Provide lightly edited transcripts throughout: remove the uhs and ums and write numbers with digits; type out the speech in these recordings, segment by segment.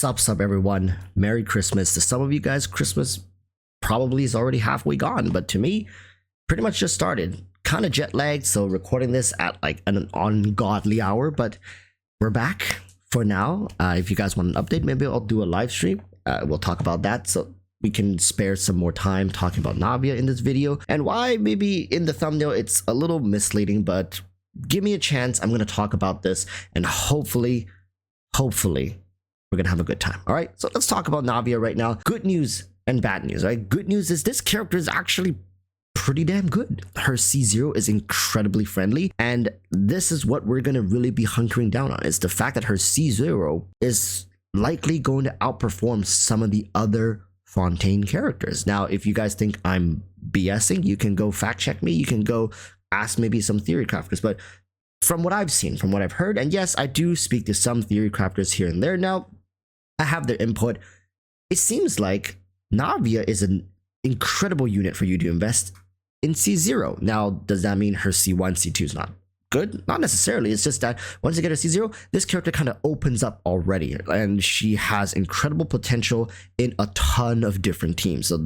Sup everyone, Merry Christmas. To some of you guys, Christmas probably is already halfway gone, but to me, pretty much just started. Kind of jet lagged, so recording this at like an ungodly hour, but we're back for now. If you guys want an update, maybe I'll do a live stream. We'll talk about that, so we can spare some more time talking about Navia in this video, and why maybe in the thumbnail it's a little misleading, but give me a chance. I'm going to talk about this, and hopefully we're gonna have a good time. All right, so let's talk about Navia right now. Good news and bad news, right? Good news is this character is actually pretty damn good. Her C0 is incredibly friendly, and this is what we're gonna really be hunkering down on, is the fact that her C0 is likely going to outperform some of the other Fontaine characters. Now, if you guys think I'm BSing, you can go fact check me. You can go ask maybe some theory crafters, but from what I've seen, from what I've heard, and yes, I do speak to some theory crafters here and there. Now, I have their input. It seems like Navia is an incredible unit for you to invest in C0. Now, does that mean her C1, C2 is not good? Not necessarily. It's just that once you get her C0, this character kind of opens up already, and she has incredible potential in a ton of different teams. So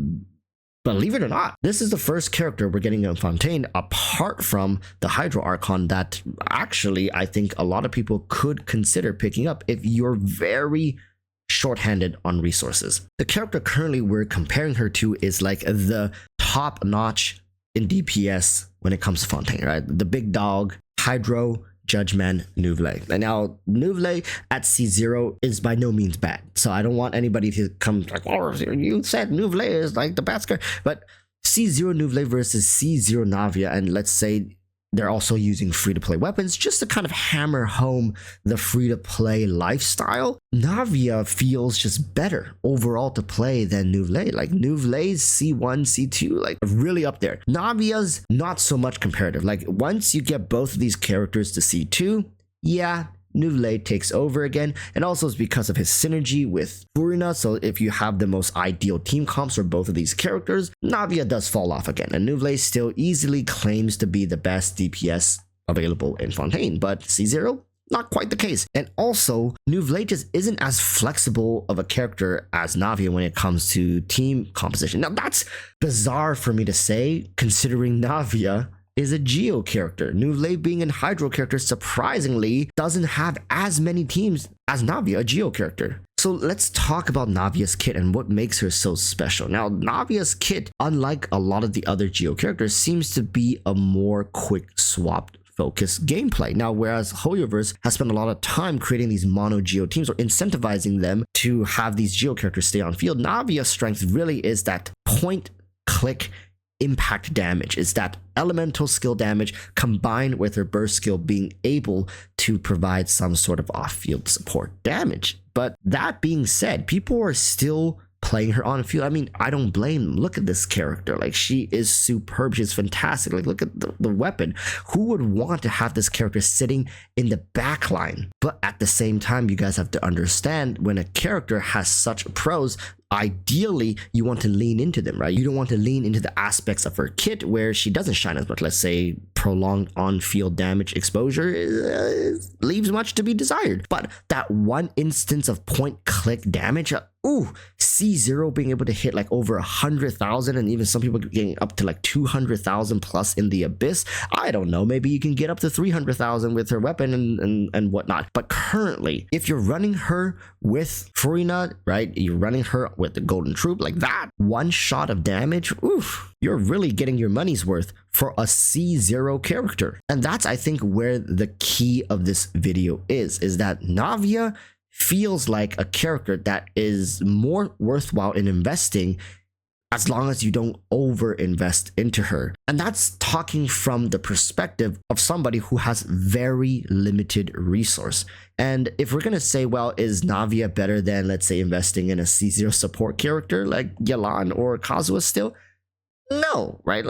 believe it or not, this is the first character we're getting in Fontaine, apart from the Hydro Archon, that actually I think a lot of people could consider picking up if you're very shorthanded on resources. The character currently we're comparing her to is like the top notch in DPS when it comes to Fontaine, right? The big dog, Hydro, Judgment, Neuvillette. And now Neuvillette at C0 is by no means bad. So I don't want anybody to come like, oh, you said Neuvillette is like the bad scar. But C0 Neuvillette versus C0 Navia, and let's say they're also using free-to-play weapons just to kind of hammer home the free-to-play lifestyle. Navia feels just better overall to play than Neuvillette. Like Neuvillette's C1, C2, like really up there. Navia's not so much comparative. Like once you get both of these characters to C2, yeah, Neuvillette takes over again, and also it's because of his synergy with Furina. So if you have the most ideal team comps for both of these characters, Navia does fall off again, and Neuvillette still easily claims to be the best DPS available in Fontaine, but C0, not quite the case. And also, Neuvillette just isn't as flexible of a character as Navia when it comes to team composition. Now that's bizarre for me to say, considering Navia is a Geo character. Neuvillette being a Hydro character surprisingly doesn't have as many teams as Navia, a Geo character. So let's talk about Navia's kit and what makes her so special. Now, Navia's kit, unlike a lot of the other Geo characters, seems to be a more quick swap focused gameplay. Now, whereas Hoyoverse has spent a lot of time creating these mono Geo teams or incentivizing them to have these Geo characters stay on field, Navia's strength really is that point click impact damage. Is that elemental skill damage combined with her burst skill being able to provide some sort of off-field support damage. But that being said, people are still playing her on field. I mean, I don't blame them. Look at this character. Like, she is superb. She's fantastic. Like, look at the weapon. Who would want to have this character sitting in the back line? But at the same time, you guys have to understand, when a character has such pros, ideally you want to lean into them, right? You don't want to lean into the aspects of her kit where she doesn't shine as much. Let's say prolonged on-field damage exposure leaves much to be desired. But that one instance of point click damage, C0 being able to hit like over 100,000, and even some people getting up to like 200,000 plus in the Abyss. I don't know, maybe you can get up to 300,000 with her weapon and whatnot. But currently, if you're running her with Furina, right, you're running her with the Golden Troop, like that one shot of damage, you're really getting your money's worth for a C0 character. And that's, I think, where the key of this video is that Navia feels like a character that is more worthwhile in investing as long as you don't over invest into her. And that's talking from the perspective of somebody who has very limited resource. And if we're gonna say, well, is Navia better than, let's say, investing in a C0 support character like Yelan or Kazuha still? No, right?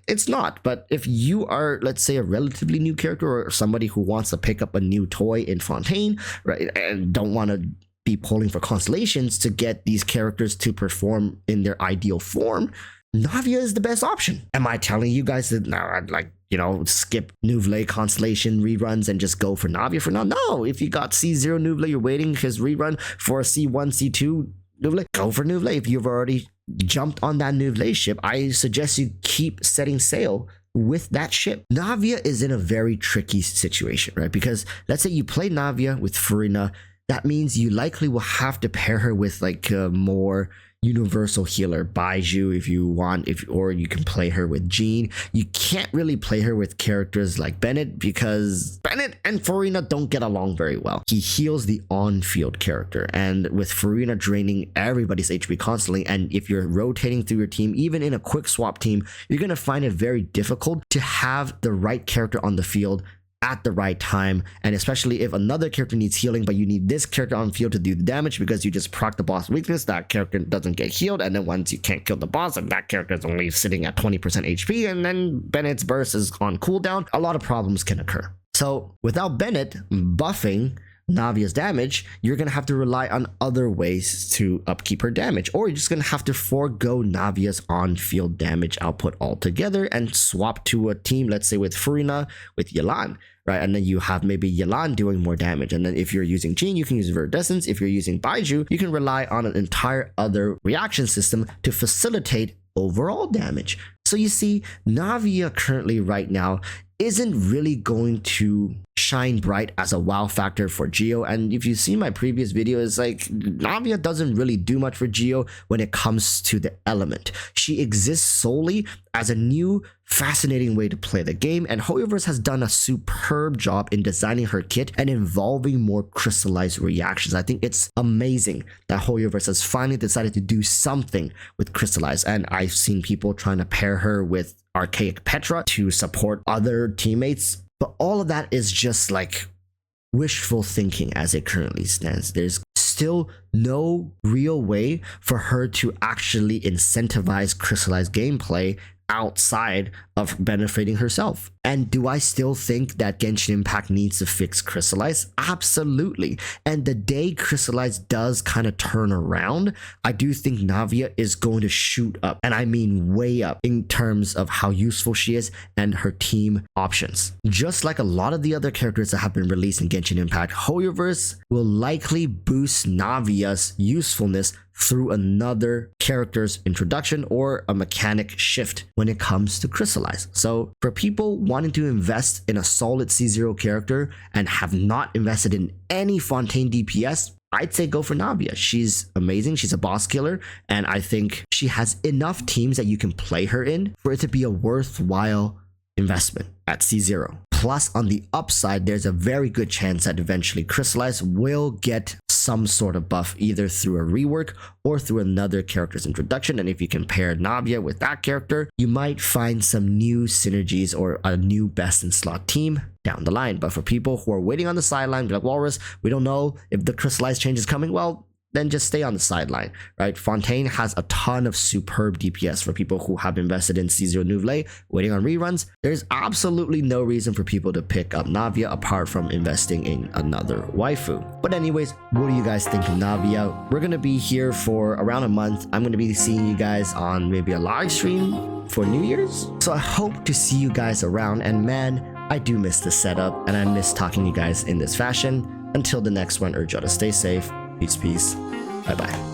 It's not. But if you are, let's say, a relatively new character or somebody who wants to pick up a new toy in Fontaine, right, and don't want to be pulling for constellations to get these characters to perform in their ideal form, Navia is the best option. Am I telling you guys that, no, like, you know, skip Neuvillette Constellation reruns and just go for Navia for now? No, if you got C0 Neuvillette, you're waiting his rerun for a C1, C2 Neuvillette, go for Neuvillette. If you've already jumped on that Neuvillette ship, I suggest you keep setting sail with that ship. Navia is in a very tricky situation, right? Because let's say you play Navia with Furina, that means you likely will have to pair her with like a more universal healer, Baiju if you want, or you can play her with Jean. You can't really play her with characters like Bennett because Bennett and Furina don't get along very well. He heals the on-field character, and with Furina draining everybody's HP constantly, and if you're rotating through your team, even in a quick swap team, you're gonna find it very difficult to have the right character on the field at the right time, and especially if another character needs healing but you need this character on field to do the damage because you just proc the boss weakness, that character doesn't get healed, and then once you can't kill the boss and that character is only sitting at 20% HP, and then Bennett's burst is on cooldown, a lot of problems can occur. So without Bennett buffing Navia's damage, you're gonna have to rely on other ways to upkeep her damage, or you're just gonna have to forego Navia's on-field damage output altogether and swap to a team, let's say with Furina, with Yelan, right? And then you have maybe Yelan doing more damage, and then if you're using Jean, you can use Viridescence. If you're using Baiju, you can rely on an entire other reaction system to facilitate overall damage. So you see, Navia currently right now isn't really going to shine bright as a wow factor for Geo. And if you see my previous video, it's like Navia doesn't really do much for Geo when it comes to the element. She exists solely as a new fascinating way to play the game, and HoYoverse has done a superb job in designing her kit and involving more crystallized reactions. I think it's amazing that HoYoverse has finally decided to do something with crystallized, and I've seen people trying to pair her with Archaic Petra to support other teammates, but all of that is just like wishful thinking as it currently stands. There's still no real way for her to actually incentivize crystallized gameplay outside of benefiting herself. And do I still think that Genshin Impact needs to fix Crystallize? Absolutely. And the day Crystallize does kind of turn around, I do think Navia is going to shoot up, and I mean way up, in terms of how useful she is and her team options. Just like a lot of the other characters that have been released in Genshin Impact, HoYoverse will likely boost Navia's usefulness through another character's introduction or a mechanic shift when it comes to Crystallize. So for people wanting to invest in a solid C0 character and have not invested in any Fontaine DPS, I'd say go for Navia. She's amazing, she's a boss killer, and I think she has enough teams that you can play her in for it to be a worthwhile investment at C0. Plus, on the upside, there's a very good chance that eventually Crystallize will get some sort of buff, either through a rework or through another character's introduction. And if you compare Navia with that character, you might find some new synergies or a new best in slot team down the line. But for people who are waiting on the sideline, like Walrus, we don't know if the Crystallize change is coming, well, then just stay on the sideline, right? Fontaine has a ton of superb DPS for people who have invested in C0 Neuvillette, waiting on reruns. There's absolutely no reason for people to pick up Navia apart from investing in another waifu. But anyways, what do you guys think of Navia? We're gonna be here for around a month. I'm gonna be seeing you guys on maybe a live stream for New Year's. So I hope to see you guys around, and man, I do miss the setup and I miss talking to you guys in this fashion. Until the next one, urge y'all to stay safe. Peace, peace. Bye-bye.